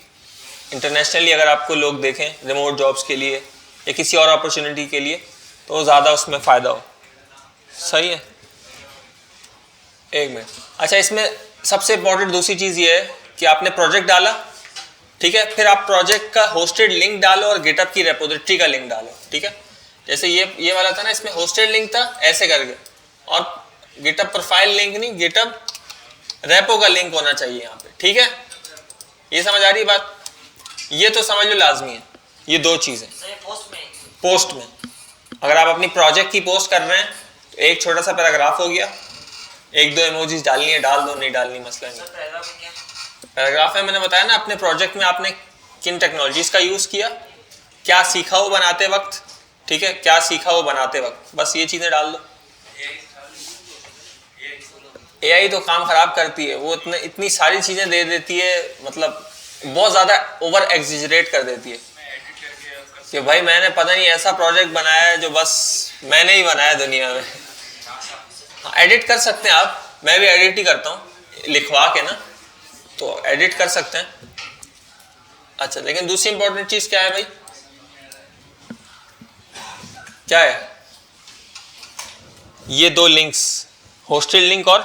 इंटरनेशनली अगर आपको लोग देखें रिमोट जॉब्स के लिए या किसी और अपॉर्चुनिटी के लिए तो ज़्यादा उसमें फ़ायदा हो, सही है। एक मिनट, अच्छा इसमें सबसे इम्पोर्टेंट दूसरी चीज़ ये है कि आपने प्रोजेक्ट डाला, ठीक है, फिर आप प्रोजेक्ट का होस्टेड लिंक डालो और गिटअप की रेपोजिटरी का लिंक डालो, ठीक है। जैसे ये वाला था ना, इसमें होस्टेड लिंक था ऐसे करके, और गिटअप प्रोफाइल लिंक नहीं, गिटअप रेपो का लिंक होना चाहिए यहाँ पे, ठीक है। ये समझ आ रही बात, ये तो समझ लो लाजमी है, ये दो चीजें। पोस्ट में अगर आप अपनी प्रोजेक्ट की पोस्ट कर रहे हैं तो एक छोटा सा पैराग्राफ हो गया, एक दो इमोजीज डालनी है डाल दो, नहीं डालनी मसला नहीं। पैराग्राफ में मैंने बताया ना अपने प्रोजेक्ट में आपने किन टेक्नोलॉजीज का यूज किया, क्या सीखा वो बनाते वक्त, ठीक है, क्या सीखा वो बनाते वक्त, बस ये चीजें डाल दो। एआई तो काम खराब करती है, वो इतनी सारी चीजें दे देती है, मतलब बहुत ज्यादा ओवर एग्जिजरेट कर देती है कि भाई मैंने पता नहीं ऐसा प्रोजेक्ट बनाया है जो बस मैंने ही बनाया दुनिया में। हाँ, एडिट कर सकते हैं आप, मैं भी एडिट ही करता हूँ लिखवा के ना, तो एडिट कर सकते हैं। अच्छा, लेकिन दूसरी इंपॉर्टेंट चीज क्या है भाई, क्या है, ये दो लिंक्स, होस्टेड लिंक और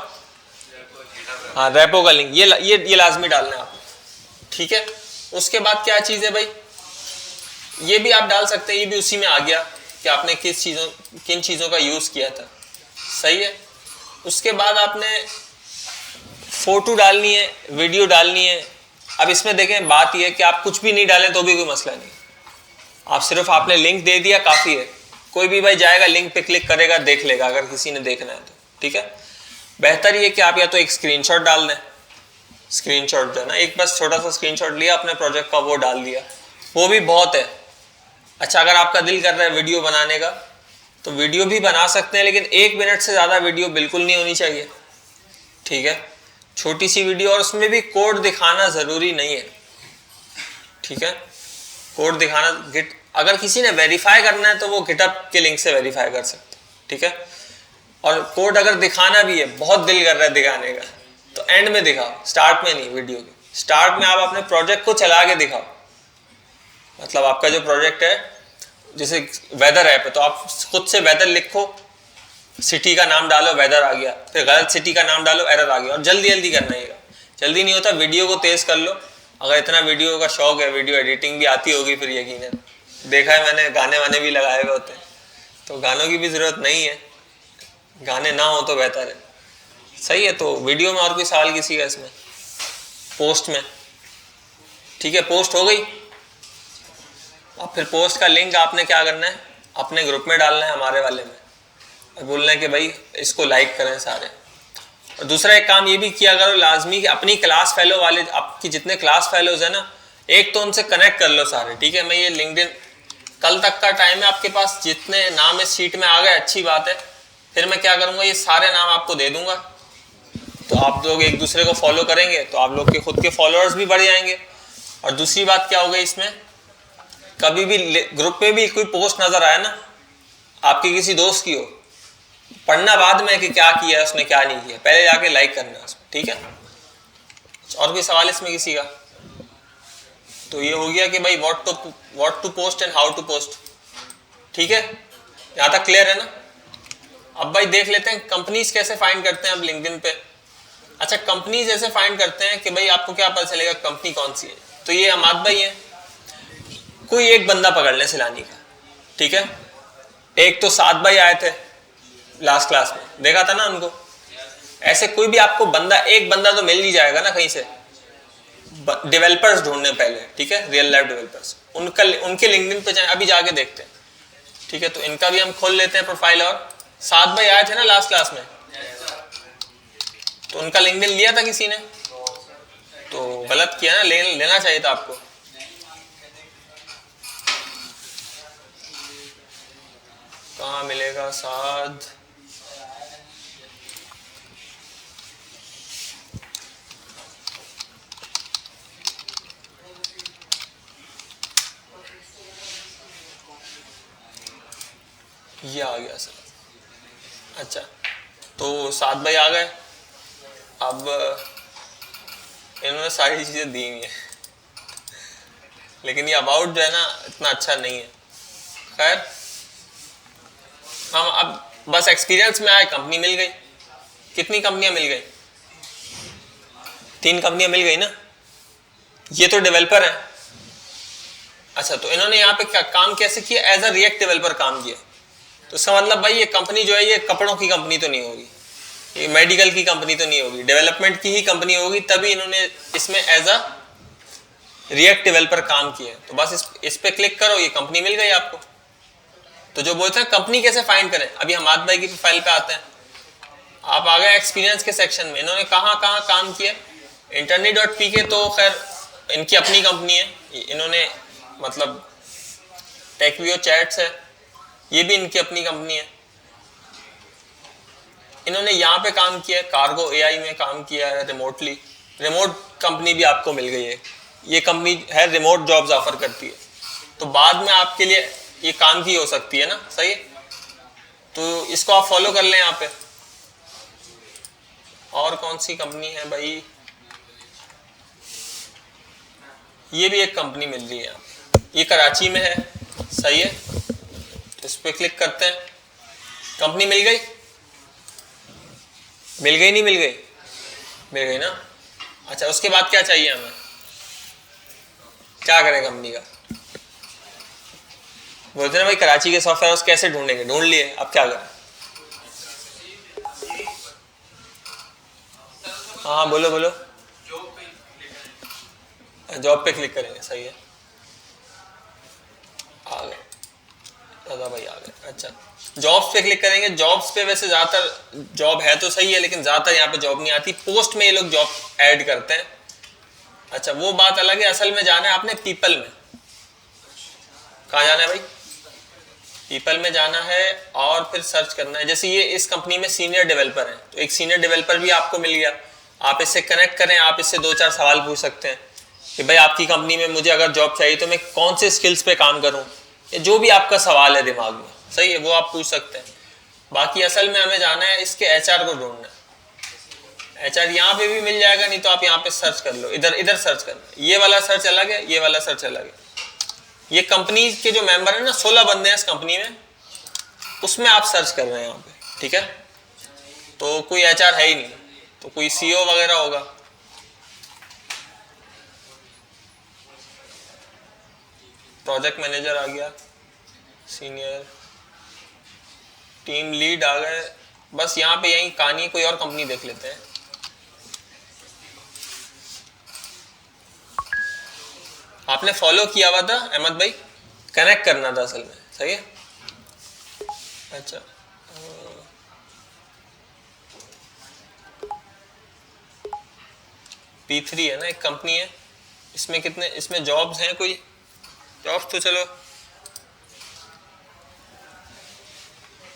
हाँ रेपो का लिंक, ये लाजमी डालना है आप, ठीक है। उसके बाद क्या चीज है भाई, ये भी आप डाल सकते हैं, ये भी उसी में आ गया कि आपने किन चीजों का यूज किया था, सही है। उसके बाद आपने फोटो डालनी है, वीडियो डालनी है। अब इसमें देखें बात यह है कि आप कुछ भी नहीं डालें तो भी कोई मसला नहीं, आप सिर्फ आपने लिंक दे दिया काफी है, कोई भी भाई जाएगा लिंक पे क्लिक करेगा देख लेगा अगर किसी ने देखना है तो, ठीक है। बेहतर ये कि आप या तो एक स्क्रीनशॉट डाल दें, स्क्रीनशॉट जो है ना, एक बस छोटा सा स्क्रीनशॉट लिया अपने प्रोजेक्ट का, वो डाल दिया, वो भी बहुत है। अच्छा, अगर आपका दिल कर रहा है वीडियो बनाने का तो वीडियो भी बना सकते हैं, लेकिन 1 मिनट से ज़्यादा वीडियो बिल्कुल नहीं होनी चाहिए, ठीक है, छोटी सी वीडियो, और उसमें भी कोड दिखाना ज़रूरी नहीं है, ठीक है। कोड दिखाना अगर किसी ने वेरीफाई करना है तो वो गिटहब के लिंक से वेरीफाई कर सकते हैं, ठीक है। और कोड अगर दिखाना भी है, बहुत दिल कर रहा है दिखाने का, तो एंड में दिखाओ, स्टार्ट में नहीं। वीडियो के स्टार्ट में आप अपने प्रोजेक्ट को चला के दिखाओ, मतलब आपका जो प्रोजेक्ट है, जैसे वेदर ऐप है तो आप खुद से वेदर लिखो, सिटी का नाम डालो, वेदर आ गया, फिर गलत सिटी का नाम डालो, एरर आ गया, और जल्दी जल्दी करना है, जल्दी नहीं होता। वीडियो को तेज कर लो, अगर इतना वीडियो का शौक है, वीडियो एडिटिंग भी आती होगी फिर यकीनन, देखा है मैंने, गाने वाने भी लगाए हुए होते हैं, तो गानों की भी जरूरत नहीं है, गाने ना हो तो बेहतर है, सही है। तो वीडियो में और कोई सवाल किसी का इसमें, पोस्ट में, ठीक है, पोस्ट हो गई। अब फिर पोस्ट का लिंक आपने क्या करना है, अपने ग्रुप में डालना है, हमारे वाले में, और बोलना है कि भाई इसको लाइक करें सारे। और दूसरा एक काम ये भी किया करो लाजमी कि अपनी क्लास फेलो वाले, आपकी जितने क्लास फेलोज है ना, एक तो उनसे कनेक्ट कर लो सारे, ठीक है। मैं ये लिंक्डइन, कल तक का टाइम है आपके पास, जितने नाम इस शीट में आ गए अच्छी बात है, फिर मैं क्या करूँगा, ये सारे नाम आपको दे दूंगा, तो आप लोग एक दूसरे को फॉलो करेंगे तो आप लोग के खुद के फॉलोअर्स भी बढ़ जाएंगे। और दूसरी बात क्या हो गई इसमें, कभी भी ग्रुप में भी कोई पोस्ट नजर आए ना आपकी किसी दोस्त की हो, पढ़ना बाद में कि क्या किया उसने क्या नहीं किया, पहले जाके लाइक करना उसमें, ठीक है। और कोई सवाल इसमें किसी का? तो ये हो गया कि भाई what to post and how to post, ठीक है, यहाँ तक क्लियर है ना। अब भाई देख लेते हैं कंपनीज कैसे फाइंड करते हैं अब लिंक्डइन पे। अच्छा, कंपनीज ऐसे फाइंड करते हैं कि भाई आपको क्या पता चलेगा कंपनी कौन सी है, तो ये अमाद भाई है, कोई एक बंदा पकड़ ले सिलानी का, ठीक है। एक तो 7 भाई आए थे लास्ट क्लास में, देखा था ना उनको, ऐसे कोई भी आपको बंदा, एक बंदा तो मिल ही जाएगा ना कहीं से। डेवलपर्स ढूंढने पहले, ठीक है, रियल लाइफ डेवलपर्स, उनके लिंक्डइन पे जाए, अभी जाके देखते हैं, ठीक है। तो इनका भी हम खोल लेते हैं प्रोफाइल। और 7 भाई आए थे ना लास्ट क्लास में, तो उनका लिंक्डइन लिया था किसी ने, तो गलत किया ना, लेना चाहिए था आपको। कहाँ मिलेगा साद, ये आ गया सर। अच्छा, तो 7 भाई आ गए, अब इन्होंने सारी चीजें दी हुई है, लेकिन ये अबाउट जो है ना इतना अच्छा नहीं है। खैर, हम अब बस एक्सपीरियंस में आए, कंपनी मिल गई। कितनी कंपनियां मिल गई? 3 कंपनियां मिल गई ना, ये तो डेवलपर है। अच्छा, तो इन्होंने यहाँ पे काम कैसे किया, एज अ रिएक्ट डेवलपर काम किया, तो इसका मतलब भाई ये कंपनी जो है ये कपड़ों की कंपनी तो नहीं होगी, ये मेडिकल की कंपनी तो नहीं होगी, डेवलपमेंट की ही कंपनी होगी, तभी इन्होंने इसमें एज अ रिएक्ट डेवलपर काम किए, तो बस इस पे क्लिक करो, ये कंपनी मिल गई आपको। तो जो बोलते हैं कंपनी कैसे फाइंड करें, अभी हम हाथ भाई की फाइल पे आते हैं। आप आ गए एक्सपीरियंस के सेक्शन में, इन्होंने कहाँ कहाँ काम किया। Internet.pk तो खैर इनकी अपनी कंपनी है, इन्होंने मतलब टेकवियो चैट्स है, ये भी इनकी अपनी कंपनी है। इन्होंने यहाँ पे काम किया, कार्गो एआई में काम किया है रिमोटली। रिमोट कंपनी भी आपको मिल गई है, ये कंपनी है रिमोट जॉब्स ऑफर करती है, तो बाद में आपके लिए ये काम की हो सकती है ना, सही है। तो इसको आप फॉलो कर लें यहाँ पे। और कौन सी कंपनी है भाई, ये भी एक कंपनी मिल रही है यहाँ पे, ये कराची में है, सही है। तो इस पर क्लिक करते हैं, कंपनी मिल गई, मिल गई नहीं मिल गई, मिल गई ना। अच्छा, उसके बाद क्या चाहिए हमें, क्या करें कंपनी का, बोलते ना भाई कराची के सॉफ्टवेयर हाउस कैसे ढूंढेंगे, ढूंढ लिए, अब क्या करें। हाँ बोलो बोलो। जॉब पे क्लिक करेंगे, सही है, आ गए दादा भाई, आ गए। अच्छा, जॉब्स पे क्लिक करेंगे। जॉब्स पे वैसे ज़्यादातर जॉब है तो सही है, लेकिन ज़्यादातर यहाँ पे जॉब नहीं आती, पोस्ट में ये लोग जॉब ऐड करते हैं। अच्छा, वो बात अलग है, असल में जाना है आपने पीपल में। कहाँ जाना है भाई, पीपल में जाना है और फिर सर्च करना है। जैसे ये इस कंपनी में सीनियर डेवलपर है, तो एक सीनियर डेवलपर भी आपको मिल गया, आप इससे कनेक्ट करें, आप इससे 2-4 सवाल पूछ सकते हैं कि भाई आपकी कंपनी में मुझे अगर जॉब चाहिए तो मैं कौन से स्किल्स पे काम करूं, या जो भी आपका सवाल है दिमाग में, सही है, वो आप पूछ सकते हैं। बाकी असल में हमें जाना है इसके एचआर को ढूंढना है। एचआर यहाँ पे भी मिल जाएगा, नहीं तो आप यहाँ पे सर्च कर लो, इधर इधर सर्च करना, ये वाला सर्च अलग है, ये वाला सर्च अलग है। ये कंपनी के जो मेंबर है ना, 16 बंदे हैं इस कंपनी में, उसमें आप सर्च कर रहे हैं यहाँ पे, ठीक है। तो कोई एचआर है ही नहीं, तो कोई सीईओ वगैरह होगा। प्रोजेक्ट मैनेजर आ गया, सीनियर टीम लीड आ गए। बस यहाँ पे यही कहानी, कोई और कंपनी देख लेते हैं। आपने फॉलो किया हुआ था अहमद भाई, कनेक्ट करना था असल में, सही है। अच्छा, P3 है ना, एक कंपनी है, इसमें कितने, इसमें जॉब्स हैं, कोई जॉब्स तो चलो,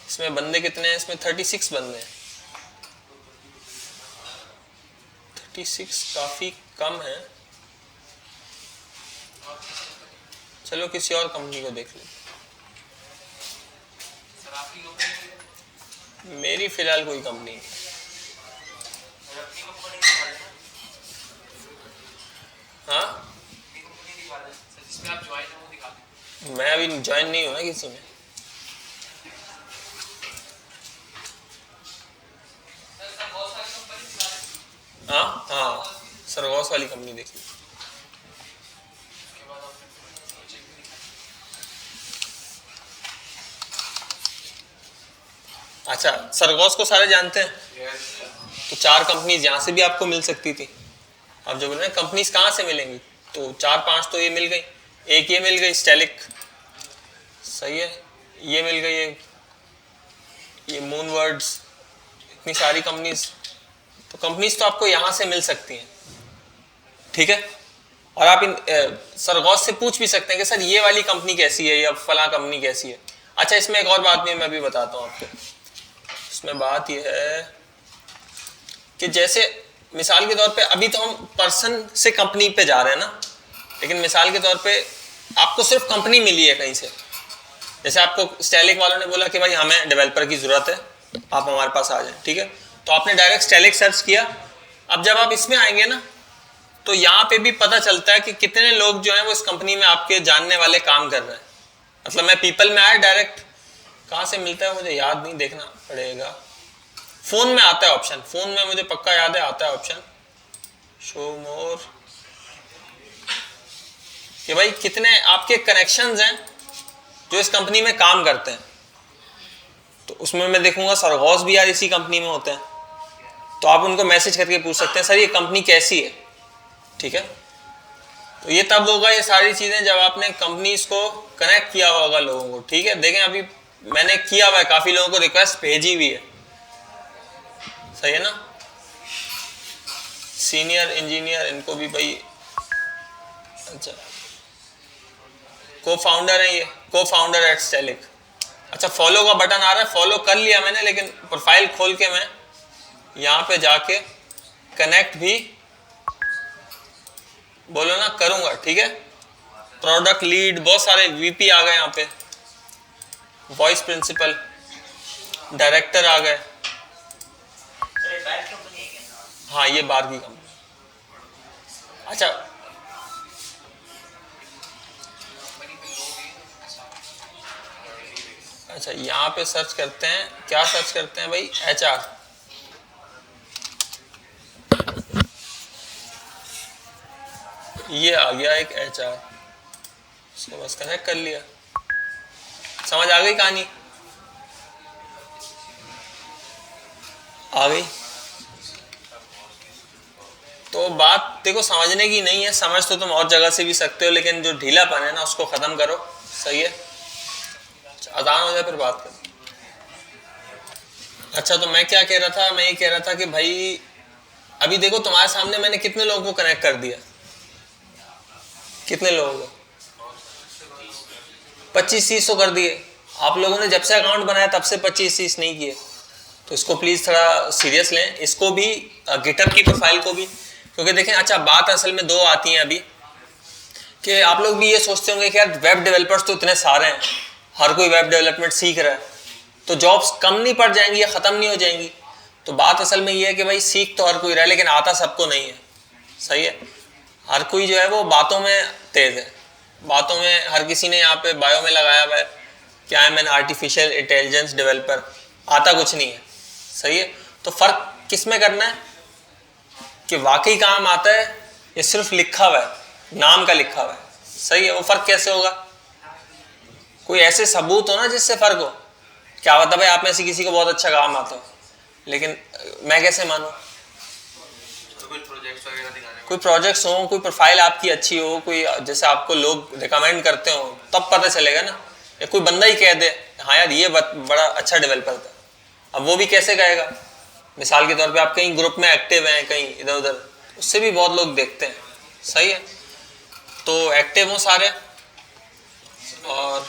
इसमें बंदे कितने हैं, इसमें 36 बंदे हैं। 36 काफी कम है, चलो किसी और कंपनी को देख लेते। मेरी फिलहाल कोई कंपनी नहीं। हाँ, मैं अभी ज्वाइन नहीं हुआ किसी में। हाँ हाँ, सरगोस वाली कंपनी देख ली। अच्छा, सरगोस को सारे जानते हैं, तो 4 कंपनीज यहाँ से भी आपको मिल सकती थी। अब जो बोल रहे हैं कंपनीज कहाँ से मिलेंगी, तो 4-5 तो ये मिल गई, एक ये मिल गई स्टेलिक, सही है, ये मिल गई, ये मूनवर्ड्स, इतनी सारी कंपनीज, तो कंपनीज तो आपको यहाँ से मिल सकती हैं, ठीक है। और आप इन सरगोस से पूछ भी सकते हैं कि सर ये वाली कंपनी कैसी है या फला कंपनी कैसी है। अच्छा, इसमें एक और बात भी मैं अभी बताता हूँ आपको। इसमें बात यह है कि जैसे मिसाल के तौर पे अभी तो हम पर्सन से कंपनी पे जा रहे हैं ना, लेकिन मिसाल के तौर पे आपको सिर्फ कंपनी मिली है कहीं से। जैसे आपको स्टेलिक वालों ने बोला कि भाई हमें डेवलपर की ज़रूरत है, आप हमारे पास आ जाएं, ठीक है। तो आपने डायरेक्ट स्टेलिक सर्च किया। अब जब आप इसमें आएंगे ना, तो यहाँ पे भी पता चलता है कि कितने लोग जो हैं वो इस कंपनी में आपके जानने वाले काम कर रहे हैं। मतलब मैं पीपल में आया डायरेक्ट, कहाँ से मिलता है मुझे याद नहीं, देखना पड़ेगा। फ़ोन में आता है ऑप्शन, फ़ोन में मुझे पक्का याद है आता है ऑप्शन, शो मोर, कि भाई कितने आपके कनेक्शंस हैं जो इस कंपनी में काम करते हैं। तो उसमें मैं देखूंगा सरगोस भी यार इसी कंपनी में होते हैं, तो आप उनको मैसेज करके पूछ सकते हैं सर ये कंपनी कैसी है, ठीक है। तो ये तब होगा ये सारी चीज़ें जब आपने कंपनीज को कनेक्ट किया हुआ होगा लोगों को, ठीक है। देखें अभी मैंने किया हुआ है, काफ़ी लोगों को रिक्वेस्ट भेजी हुई है, सही है ना। सीनियर इंजीनियर इनको भी भाई, अच्छा को फाउंडर है ये, को फाउंडर एट स्टेलिक। अच्छा फॉलो का बटन आ रहा है, फॉलो कर लिया मैंने, लेकिन प्रोफाइल खोल के मैं यहाँ पे जाके कनेक्ट भी बोलो ना करूँगा, ठीक है। प्रोडक्ट लीड, बहुत सारे वीपी आ गए यहाँ पे, वॉइस प्रिंसिपल, डायरेक्टर आ गए। हाँ ये बाहर की कंपनी। अच्छा अच्छा यहाँ पे सर्च करते हैं, क्या सर्च करते हैं भाई, HR। ये आ गया एक HR, इसको बस कनेक्ट कर लिया, समझ आ गई कहानी, आ गई। तो बात देखो समझने की नहीं है, समझ तो तुम और जगह से भी सकते हो, लेकिन जो ढीलापन है ना उसको खत्म करो, सही है। अजान हो जाए फिर बात करो। अच्छा तो मैं क्या कह रहा था, मैं ये कह रहा था कि भाई अभी देखो तुम्हारे सामने मैंने कितने लोगों को कनेक्ट कर दिया, कितने लोगों को, 25-30 तो कर दिए। आप लोगों ने जब से अकाउंट बनाया तब से 25-30 नहीं किए, तो इसको प्लीज़ थोड़ा सीरियस लें, इसको भी गिटहब की प्रोफाइल को भी, क्योंकि देखें अच्छा बात असल में दो आती हैं अभी, कि आप लोग भी ये सोचते होंगे कि यार वेब डेवलपर्स तो इतने सारे हैं, हर कोई वेब डेवलपमेंट सीख रहा है, तो जॉब्स कम नहीं पड़ जाएंगी या ख़त्म नहीं हो जाएंगी। तो बात असल में ये है कि भाई सीख तो हर कोई रहा है, लेकिन आता सबको नहीं है, सही है। हर कोई जो है वो बातों में तेज़ है, बातों में हर किसी ने यहाँ पे बायो में लगाया हुआ है कि I am an artificial intelligence developer, आता कुछ नहीं है, सही है। तो फ़र्क किस में करना है कि वाकई काम आता है या सिर्फ लिखा हुआ है, नाम का लिखा हुआ है, सही है। वो फ़र्क कैसे होगा, कोई ऐसे सबूत हो ना जिससे फ़र्क हो। क्या पता भाई आप में से किसी को बहुत अच्छा काम आता हो, लेकिन मैं कैसे मानूं, कोई प्रोजेक्ट्स हो, कोई प्रोफाइल आपकी अच्छी हो, कोई जैसे आपको लोग रिकमेंड करते हो, तब पता चलेगा ना। या कोई बंदा ही कह दे हाँ यार ये बड़ा अच्छा डेवलपर था, अब वो भी कैसे कहेगा। मिसाल के तौर पे आप कहीं ग्रुप में एक्टिव हैं, कहीं इधर उधर, उससे भी बहुत लोग देखते हैं, सही है। तो एक्टिव हो सारे। और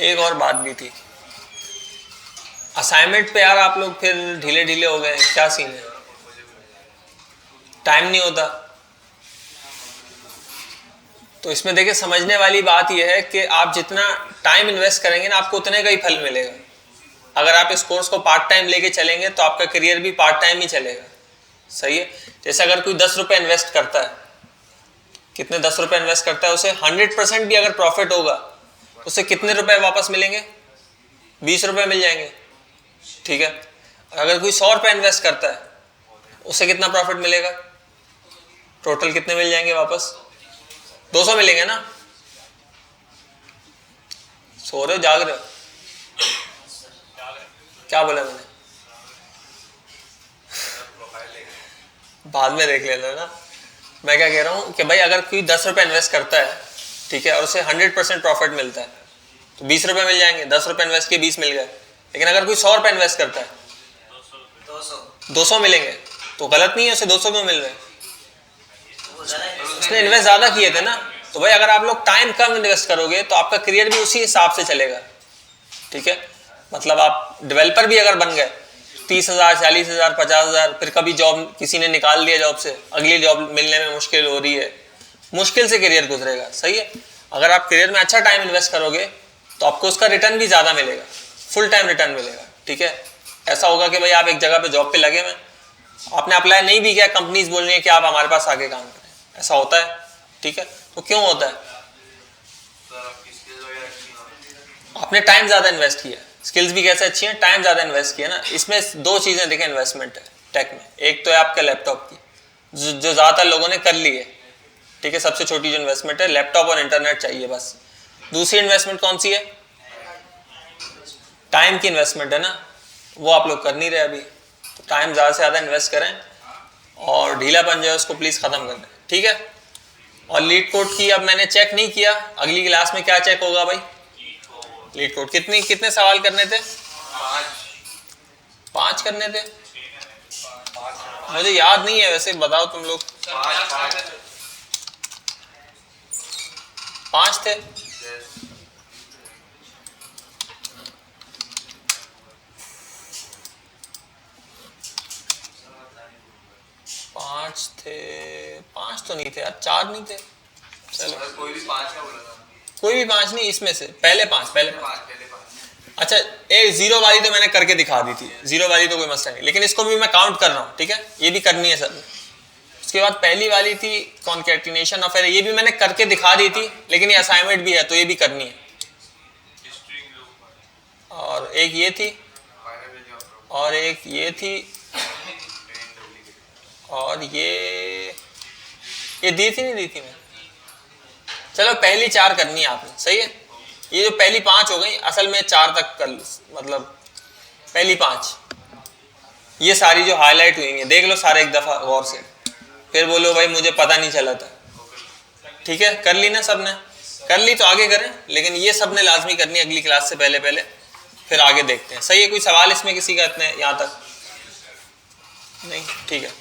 एक और बात भी थी, असाइनमेंट पे यार आप लोग फिर ढीले ढीले हो गए, क्या सीन है, टाइम नहीं होता। तो इसमें देखिए समझने वाली बात यह है कि आप जितना टाइम इन्वेस्ट करेंगे ना आपको उतने का ही फल मिलेगा। अगर आप इस कोर्स को पार्ट टाइम लेके चलेंगे तो आपका करियर भी पार्ट टाइम ही चलेगा, सही है। जैसे अगर कोई 10 रुपये इन्वेस्ट करता है, कितने 10 रुपये इन्वेस्ट करता है, उसे 100% भी अगर प्रॉफिट होगा उसे कितने रुपए वापस मिलेंगे, 20 रुपये मिल जाएंगे, ठीक है। अगर कोई 100 रुपये इन्वेस्ट करता है उसे कितना प्रॉफिट मिलेगा, टोटल कितने मिल जाएंगे वापस, 200 मिलेंगे ना। सो रहे हो जाग रहे हो, क्या बोला मैंने, बाद में देख लेना ना। मैं क्या कह रहा हूँ कि भाई अगर कोई 10 रुपये इन्वेस्ट करता है, ठीक है, और उसे 100% प्रॉफिट मिलता है तो 20 रुपये मिल जाएंगे, 10 रुपये इन्वेस्ट किए 20 मिल गए। लेकिन अगर कोई 100 रुपये इन्वेस्ट करता है 200 मिलेंगे, तो गलत नहीं है, उसे 200 क्यों मिल रहे हैं, उसने इन्वेस्ट ज़्यादा किए थे ना। तो भाई अगर आप लोग टाइम कम इन्वेस्ट करोगे तो आपका करियर भी उसी हिसाब से चलेगा, ठीक है। मतलब आप डेवलपर भी अगर बन गए 30,000 40,000 50,000, फिर कभी जॉब किसी ने निकाल दिया जॉब से, अगली जॉब मिलने में मुश्किल हो रही है, मुश्किल से करियर गुजरेगा, सही है। अगर आप करियर में अच्छा टाइम इन्वेस्ट करोगे तो आपको उसका रिटर्न भी ज़्यादा मिलेगा, फुल टाइम रिटर्न मिलेगा, ठीक है। ऐसा होगा कि भाई आप एक जगह पे जॉब पे लगे हुए, आपने अप्लाई नहीं भी किया, कंपनीज बोल रही है कि आप हमारे पास आके काम करें, ऐसा होता है, ठीक है। तो क्यों होता है, आपने टाइम ज़्यादा इन्वेस्ट किया, स्किल्स भी कैसे अच्छी हैं, टाइम ज़्यादा इन्वेस्ट किया ना। इसमें दो चीज़ें देखें इन्वेस्टमेंट है टेक में, एक तो है आपके लैपटॉप की जो ज़्यादातर लोगों ने कर ली है, ठीक है, सबसे छोटी जो इन्वेस्टमेंट है, लैपटॉप और इंटरनेट चाहिए बस। दूसरी इन्वेस्टमेंट कौन सी है, टाइम की इन्वेस्टमेंट है ना, वो आप लोग कर नहीं रहे अभी। तो टाइम ज़्यादा से ज़्यादा इन्वेस्ट करें और ढीलापन जो है उसको प्लीज़ ख़त्म कर दें। ठीक है। और लीड कोड की अब मैंने चेक नहीं किया, अगली क्लास में क्या चेक होगा भाई? Leet code. कितने सवाल करने थे? 5 करने थे, मुझे याद नहीं है वैसे, बताओ तुम लोग। 5 थे। पांच तो नहीं थे यार, 4 नहीं थे। चलो कोई भी 5 का बोला था, कोई भी 5 नहीं, इसमें से पहले 5। अच्छा, एक 0 वाली तो मैंने करके दिखा दी थी, 0 वाली तो कोई मसला नहीं, लेकिन इसको भी मैं काउंट कर रहा हूँ, ठीक है, ये भी करनी है सर। उसके बाद पहली वाली थी कॉन्कैटिनेशन ऑफ एरे, ये भी मैंने करके दिखा दी थी, लेकिन ये असाइनमेंट भी है तो ये भी करनी है। और एक ये थी, और एक ये थी, और ये दी थी नहीं दी थी मैं? चलो पहली 4 करनी है आपने, सही है। ये जो पहली 5 हो गई, असल में 4 तक कर, मतलब पहली 5 ये सारी जो हाईलाइट हुई है, देख लो सारे एक दफा गौर से, फिर बोलो भाई मुझे पता नहीं चला था। ठीक है, कर ली ना सबने? कर ली तो आगे करें, लेकिन ये सबने लाजमी करनी है अगली क्लास से पहले, फिर आगे देखते हैं। सही है, कोई सवाल इसमें किसी का इतने यहाँ तक नहीं? ठीक है।